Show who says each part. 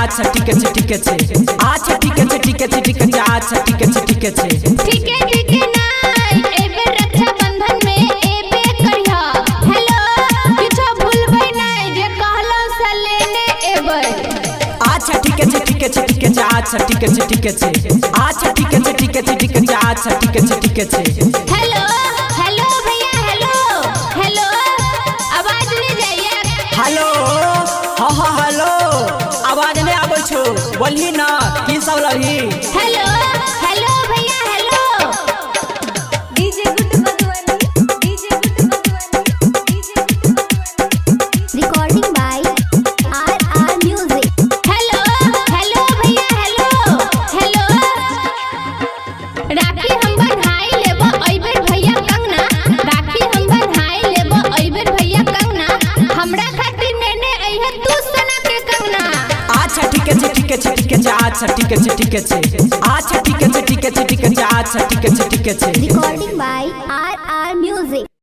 Speaker 1: अच्छा ठीक है ठीक है अच्छा ठीक है ठीक है ठीक है अच्छा ठीक है ठीक है
Speaker 2: ठीक है नाई एबे रक्षाबंधन में एबे करिया हेलो किछो भूलबै नहीं जे कहलौ से लेने एबे
Speaker 1: अच्छा ठीक है ठीक है ठीक है अच्छा ठीक है ठीक है अच्छा ठीक है ठीक है ठीक है अच्छा ठीक है ठीक है
Speaker 2: हेलो हेलो भैया हेलो हेलो आवाज नहीं जाइए
Speaker 1: हेलो हाँ हाँ हेलो आवाज नहीं आबै छौ बोलही ना की सब लही
Speaker 2: हेलो हेलो भैया hello DJ good Madhubani DJ good Madhubani DJ good Madhubani recording by R music hello hello भैया हेलो हेलो राखी हम बधाई लेबो अइबेर भैया कंगना राखी हम बधाई लेबो अइबेर भैया कंगना हमरा खातिर नेने अइहे तू सना के कंगना
Speaker 1: अच्छा ठीक है ठीक है ठीक है अच्छा ठीक है ठीक है अच्छा ठीक है ठीक है ठीक है अच्छा ठीक है ठीक है
Speaker 2: रिकॉर्डिंग बाय आर म्यूजिक